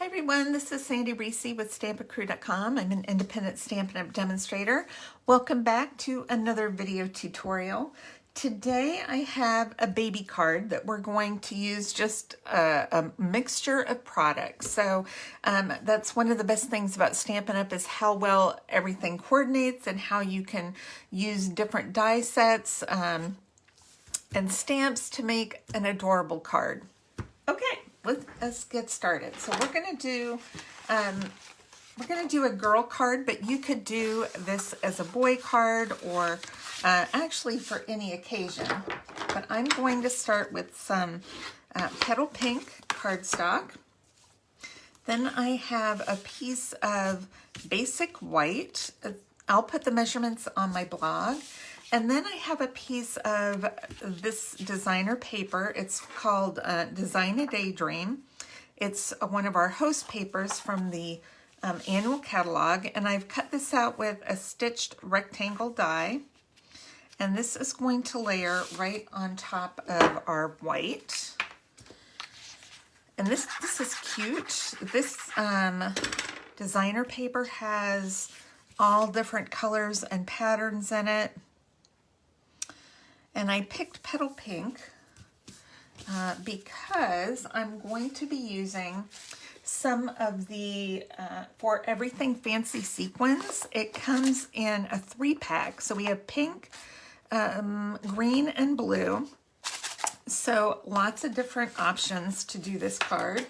Hi everyone, this is Sandy Reese with Stampacrew.com. I'm an independent Stampin' Up! Demonstrator. Welcome back to another video tutorial. Today I have a baby card that we're going to use just a mixture of products. So that's one of the best things about Stampin' Up! Is how well everything coordinates and how you can use different die sets and stamps to make an adorable card. Okay, let's get started. So we're gonna do a girl card, but you could do this as a boy card or actually for any occasion. But I'm going to start with some Petal Pink cardstock. Then I have a piece of basic white. I'll put the measurements on my blog. And then I have a piece of this designer paper. It's called Design a Daydream. It's one of our host papers from the annual catalog. And I've cut this out with a stitched rectangle die. And this is going to layer right on top of our white. And this is cute. This designer paper has all different colors and patterns in it. And I picked Petal Pink because I'm going to be using some of the For Everything Fancy sequins. It comes in a 3-pack. So we have pink, green, and blue. So lots of different options to do this card.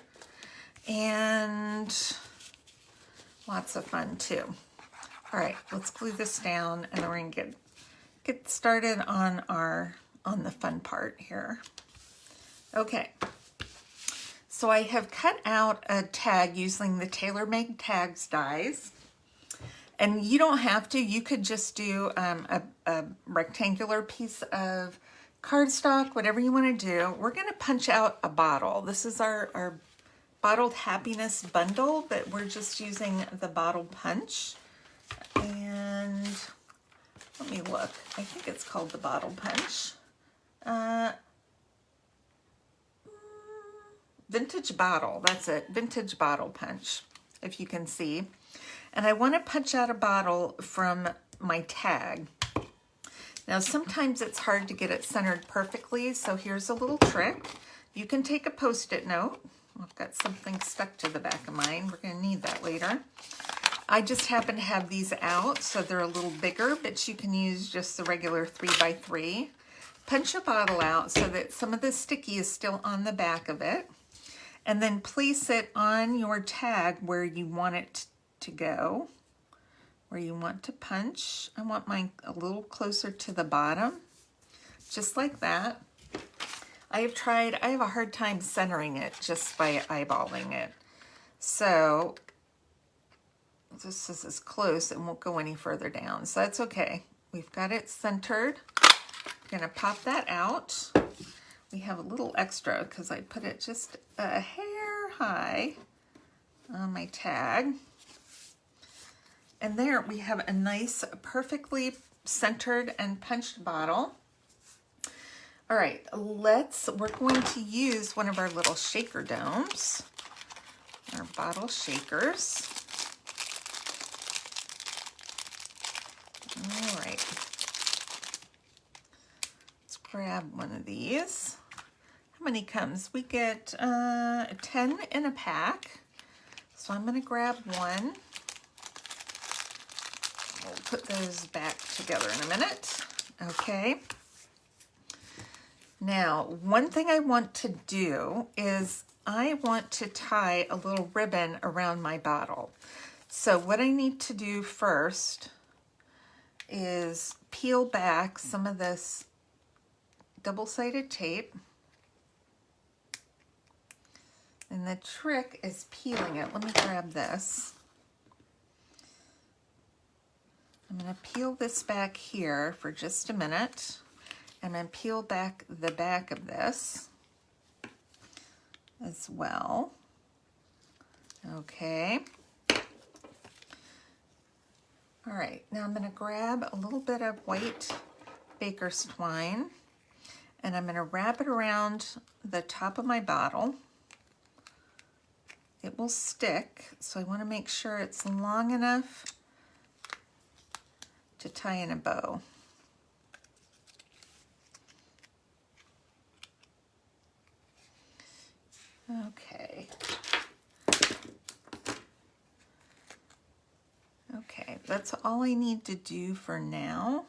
And lots of fun too. All right, let's glue this down and then we're gonna get started on the fun part here. Okay, so I have cut out a tag using the TaylorMade Tags dies, and you don't have to. You could just do a rectangular piece of cardstock, whatever you want to do. We're going to punch out a bottle. This is our Bottled Happiness bundle, but we're just using the bottle punch. And let me look. I think it's called the Bottle Punch. Vintage Bottle. That's it. Vintage Bottle Punch, if you can see. And I want to punch out a bottle from my tag. Now, sometimes it's hard to get it centered perfectly, so here's a little trick. You can take a Post-it note. I've got something stuck to the back of mine. We're going to need that later. I just happen to have these out, so they're a little bigger, but you can use just the regular 3x3. Punch a bottle out so that some of the sticky is still on the back of it, and then place it on your tag where you want it to go, where you want to punch. I want mine a little closer to the bottom, just like that. I have a hard time centering it just by eyeballing it. So this is as close and won't go any further down, so that's okay. We've got it centered. I'm gonna pop that out. We have a little extra because I put it just a hair high on my tag. And there we have a nice, perfectly centered and punched bottle. All right, we're going to use one of our little shaker domes, our bottle shakers. All right, let's grab one of these. How many comes? We get 10 in a pack. So I'm gonna grab one. We'll put those back together in a minute. Okay. Now, one thing I want to do is I want to tie a little ribbon around my bottle. So what I need to do first is peel back some of this double-sided tape. And the trick is peeling it. Let me grab this. I'm going to peel this back here for just a minute. And then peel back the back of this as well. Okay. All right, now I'm going to grab a little bit of white baker's twine and I'm going to wrap it around the top of my bottle. it will stick. So I want to make sure it's long enough to tie in a bow. Okay. Okay, that's all I need to do for now.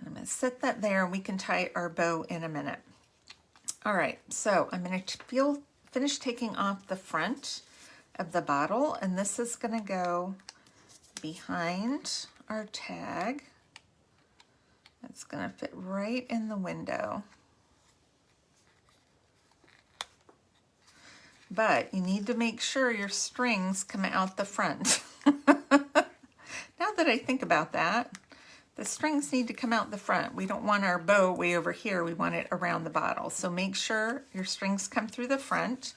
I'm going to set that there and we can tie our bow in a minute. All right, so I'm going to finish taking off the front of the bottle, and this is going to go behind our tag. It's going to fit right in the window. But you need to make sure your strings come out the front. Now that I think about that, the strings need to come out the front. We don't want our bow way over here. We want it around the bottle. So make sure your strings come through the front.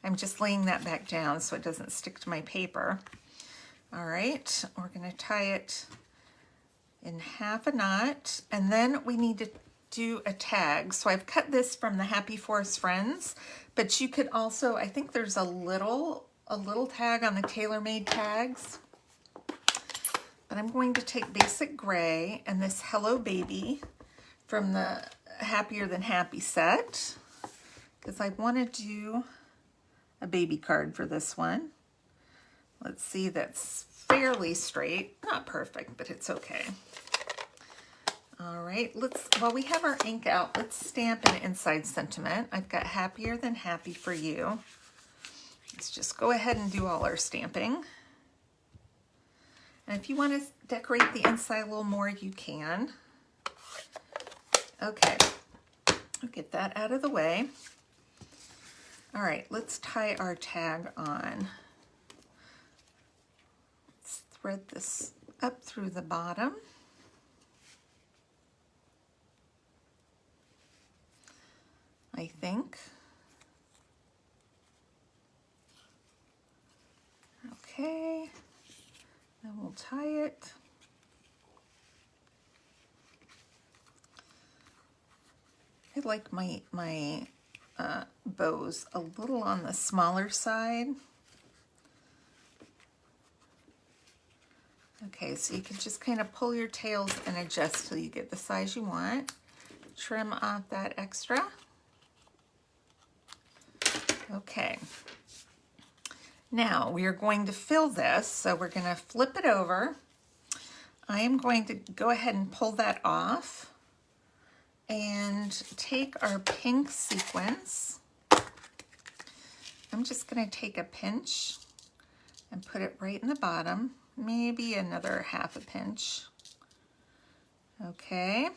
I'm just laying that back down so it doesn't stick to my paper. All right, we're going to tie it in half a knot, and then we need to do a tag. So I've cut this from the Happy Forest Friends, but you could also, I think there's a little tag on the TaylorMade tags. But I'm going to take Basic Gray and this Hello Baby from the Happier Than Happy set, because I want to do a baby card for this one. Let's see, that's fairly straight. Not perfect, but it's okay. All right, while we have our ink out, let's stamp an inside sentiment. I've got Happier Than Happy for you. Let's just go ahead and do all our stamping. And if you want to decorate the inside a little more, you can. Okay, I'll get that out of the way. All right, let's tie our tag on. Let's thread this up through the bottom. I think. Okay. Then we'll tie it. I like my bows a little on the smaller side. Okay, so you can just kind of pull your tails and adjust till you get the size you want. Trim off that extra. Okay. Now we are going to fill this, so we're going to flip it over. I am going to go ahead and pull that off and take our pink sequins. I'm just going to take a pinch and put it right in the bottom, maybe another half a pinch. Okay.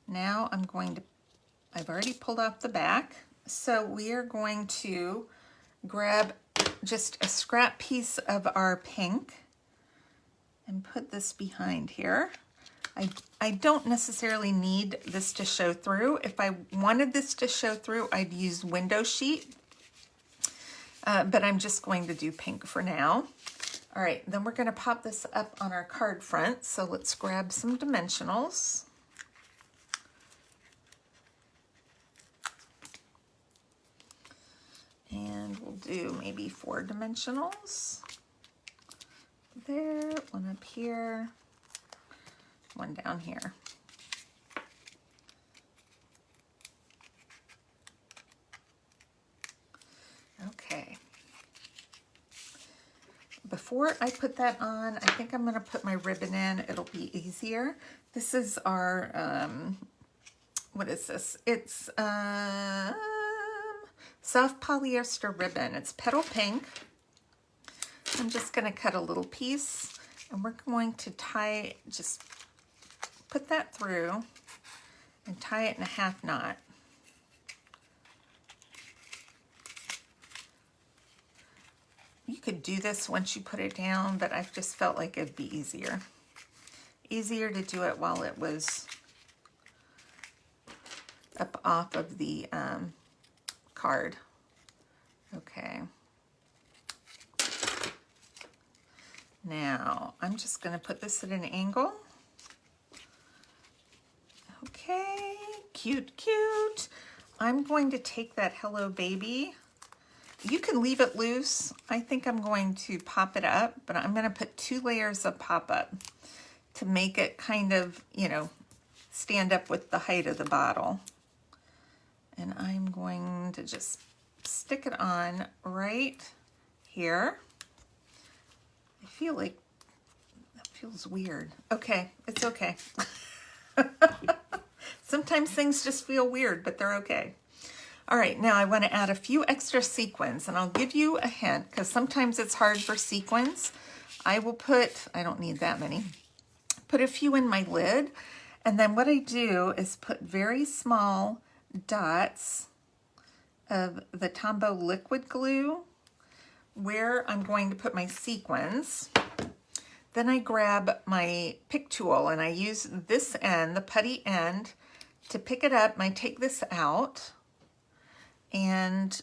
Now I've already pulled off the back, so we are going to grab just a scrap piece of our pink and put this behind here. I don't necessarily need this to show through. If I wanted this to show through, I'd use window sheet, but I'm just going to do pink for now. All right, then we're going to pop this up on our card front. So let's grab some dimensionals. And we'll do maybe 4 dimensionals. There, one up here, one down here. Okay. Before I put that on, I think I'm going to put my ribbon in. It'll be easier. This is our, what is this? It's soft polyester ribbon. It's petal pink. I'm just going to cut a little piece, and we're going to just put that through and tie it in a half knot. You could do this once you put it down, but I've just felt like it'd be easier. Easier to do it while it was up off of the card. Okay. Now, I'm just going to put this at an angle. Okay, cute, cute. I'm going to take that Hello Baby. You can leave it loose. I think I'm going to pop it up, but I'm going to put 2 layers of pop-up to make it kind of, you know, stand up with the height of the bottle. And I'm going to just stick it on right here. I feel like that feels weird. Okay, it's okay. Sometimes things just feel weird, but they're okay. All right, now I want to add a few extra sequins, and I'll give you a hint because sometimes it's hard for sequins. I will put, I don't need that many, put a few in my lid, and then what I do is put very small dots of the Tombow liquid glue where I'm going to put my sequins. Then I grab my pick tool and I use this end, the putty end, to pick it up, and I take this out and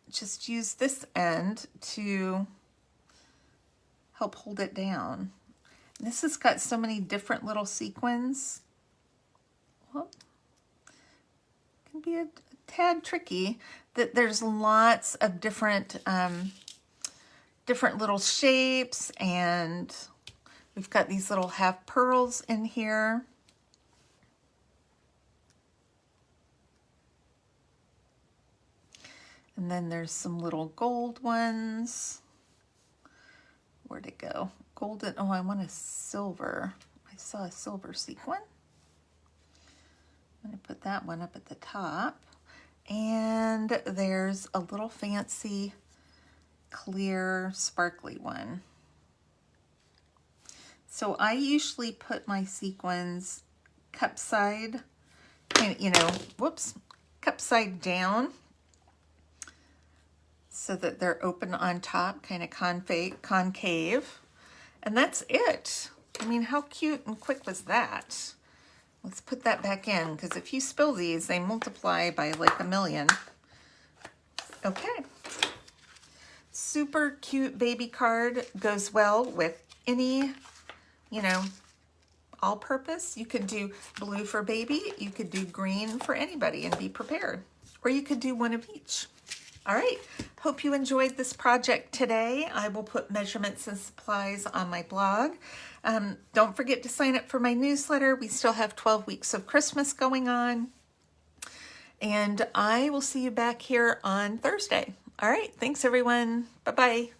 just use this end to help hold it down. This has got so many different little sequins. Well, it can be a tad tricky that there's lots of different different little shapes, and we've got these little half pearls in here. And then there's some little gold ones. Where'd it go? Golden, oh, I want a silver. I saw a silver sequin. I'm gonna put that one up at the top. And there's a little fancy clear sparkly one. So I usually put my sequins cup side, you know, whoops, cup side down so that they're open on top, kind of concave. And that's it. I mean, how cute and quick was that? Let's put that back in, because if you spill these, they multiply by like 1,000,000. Okay. Super cute baby card. Goes well with any, you know, all-purpose. You could do blue for baby. You could do green for anybody and be prepared. Or you could do one of each. All right. Hope you enjoyed this project today. I will put measurements and supplies on my blog. Don't forget to sign up for my newsletter. We still have 12 weeks of Christmas going on. And I will see you back here on Thursday. All right. Thanks, everyone. Bye-bye.